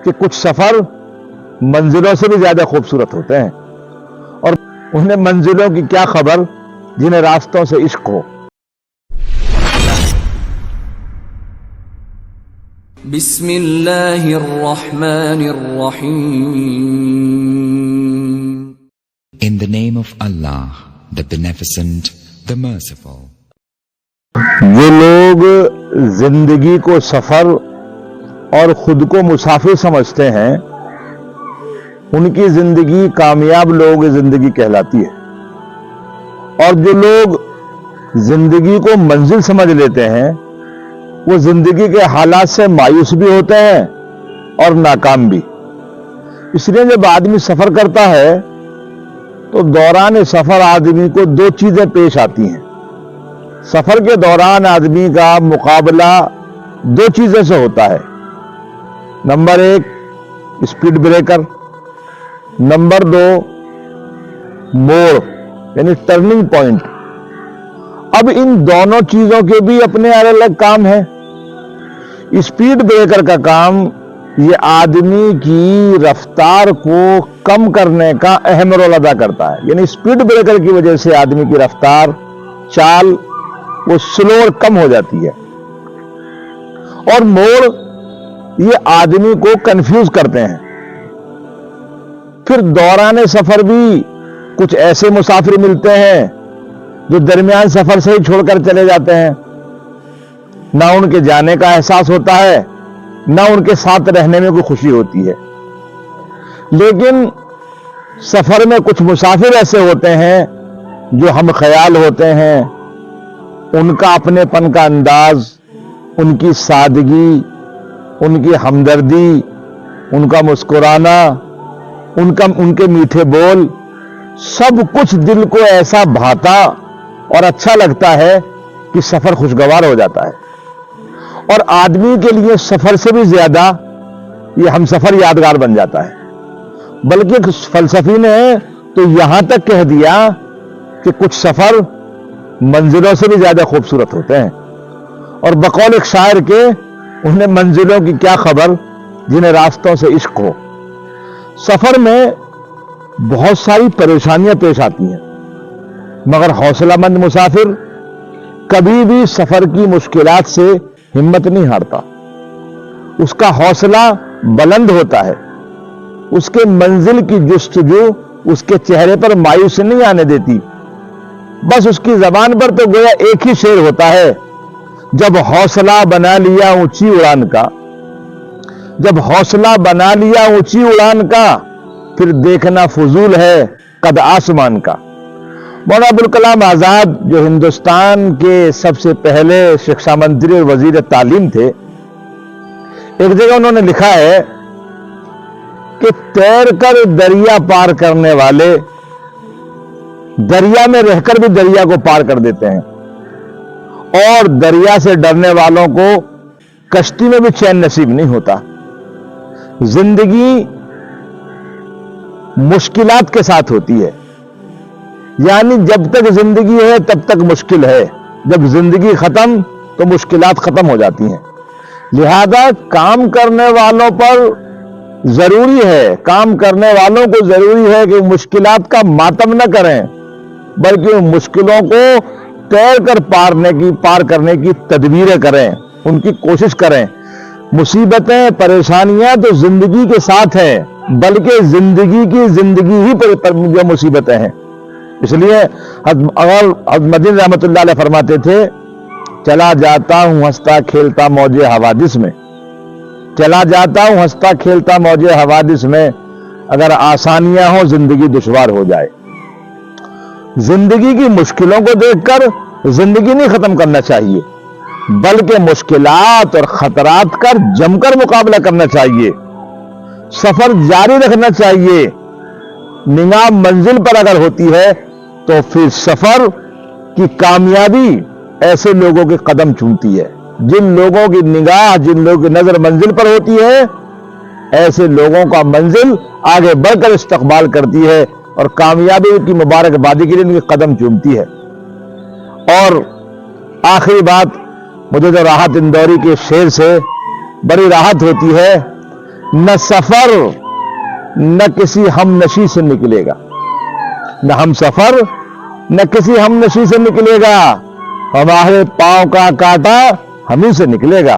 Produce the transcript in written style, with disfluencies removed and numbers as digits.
کہ کچھ سفر منزلوں سے بھی زیادہ خوبصورت ہوتے ہیں، اور انہیں منزلوں کی کیا خبر جنہیں راستوں سے عشق ہو۔ بسم اللہ الرحمن الرحیم۔ In the name of Allah, the Beneficent, the Merciful. جو لوگ زندگی کو سفر اور خود کو مسافر سمجھتے ہیں، ان کی زندگی کامیاب لوگوں کی زندگی کہلاتی ہے، اور جو لوگ زندگی کو منزل سمجھ لیتے ہیں وہ زندگی کے حالات سے مایوس بھی ہوتے ہیں اور ناکام بھی۔ اس لیے جب آدمی سفر کرتا ہے تو دوران سفر آدمی کو دو چیزیں پیش آتی ہیں۔ سفر کے دوران آدمی کا مقابلہ دو چیزوں سے ہوتا ہے۔ نمبر ایک اسپیڈ بریکر، نمبر دو موڑ یعنی ٹرننگ پوائنٹ۔ اب ان دونوں چیزوں کے بھی اپنے الگ الگ کام ہیں۔ اسپیڈ بریکر کا کام یہ آدمی کی رفتار کو کم کرنے کا اہم رول ادا کرتا ہے، یعنی اسپیڈ بریکر کی وجہ سے آدمی کی رفتار چال وہ سلو اور کم ہو جاتی ہے، اور موڑ یہ آدمی کو کنفیوز کرتے ہیں۔ پھر دوران سفر بھی کچھ ایسے مسافر ملتے ہیں جو درمیان سفر سے ہی چھوڑ کر چلے جاتے ہیں، نہ ان کے جانے کا احساس ہوتا ہے نہ ان کے ساتھ رہنے میں کوئی خوشی ہوتی ہے۔ لیکن سفر میں کچھ مسافر ایسے ہوتے ہیں جو ہم خیال ہوتے ہیں، ان کا اپنے پن کا انداز، ان کی سادگی، ان کی ہمدردی، ان کا مسکرانا، ان کے میٹھے بول، سب کچھ دل کو ایسا بھاتا اور اچھا لگتا ہے کہ سفر خوشگوار ہو جاتا ہے، اور آدمی کے لیے سفر سے بھی زیادہ یہ ہم سفر یادگار بن جاتا ہے۔ بلکہ فلسفی نے تو یہاں تک کہہ دیا کہ کچھ سفر منزلوں سے بھی زیادہ خوبصورت ہوتے ہیں، اور بقول ایک شاعر کے انہیں منزلوں کی کیا خبر جنہیں راستوں سے عشق ہو۔ سفر میں بہت ساری پریشانیاں پیش آتی ہیں، مگر حوصلہ مند مسافر کبھی بھی سفر کی مشکلات سے ہمت نہیں ہارتا۔ اس کا حوصلہ بلند ہوتا ہے، اس کے منزل کی جستجو اس کے چہرے پر مایوسی نہیں آنے دیتی۔ بس اس کی زبان پر تو گویا ایک ہی شعر ہوتا ہے، جب حوصلہ بنا لیا اونچی اڑان کا، جب حوصلہ بنا لیا اونچی اڑان کا، پھر دیکھنا فضول ہے قد آسمان کا۔ مولانا ابوالکلام آزاد جو ہندوستان کے سب سے پہلے شکشا منتری اور وزیر تعلیم تھے، ایک جگہ انہوں نے لکھا ہے کہ تیر کر دریا پار کرنے والے دریا میں رہ کر بھی دریا کو پار کر دیتے ہیں، اور دریا سے ڈرنے والوں کو کشتی میں بھی چین نصیب نہیں ہوتا۔ زندگی مشکلات کے ساتھ ہوتی ہے، یعنی جب تک زندگی ہے تب تک مشکل ہے، جب زندگی ختم تو مشکلات ختم ہو جاتی ہیں۔ لہذا کام کرنے والوں پر ضروری ہے، کام کرنے والوں کو ضروری ہے کہ مشکلات کا ماتم نہ کریں، بلکہ ان مشکلوں کو تیر کر پار کرنے کی تدبیریں کریں، ان کی کوشش کریں۔ مصیبتیں پریشانیاں تو زندگی کے ساتھ ہیں، بلکہ زندگی کی زندگی ہی پر جو مصیبتیں ہیں۔ اس لیے حضرت مدنی رحمت اللہ علیہ فرماتے تھے، چلا جاتا ہوں ہنستا کھیلتا موج حوادث میں، چلا جاتا ہوں ہنستا کھیلتا موج حوادث میں، اگر آسانیاں ہوں زندگی دشوار ہو جائے۔ زندگی کی مشکلوں کو دیکھ کر زندگی نہیں ختم کرنا چاہیے، بلکہ مشکلات اور خطرات کا جم کر مقابلہ کرنا چاہیے، سفر جاری رکھنا چاہیے۔ نگاہ منزل پر اگر ہوتی ہے تو پھر سفر کی کامیابی ایسے لوگوں کے قدم چومتی ہے، جن لوگوں کی نگاہ، جن لوگوں کی نظر منزل پر ہوتی ہے، ایسے لوگوں کا منزل آگے بڑھ کر استقبال کرتی ہے اور کامیابی کی مبارکبادی کے لیے ان کی قدم چومتی ہے۔ اور آخری بات، مجھے جو راحت اندوری کے شعر سے بڑی راحت ہوتی ہے نہ سفر نہ کسی ہم نشی سے نکلے گا، نہ ہم سفر نہ کسی ہم نشی سے نکلے گا، ہمارے پاؤں کا کانٹا ہمیں سے نکلے گا۔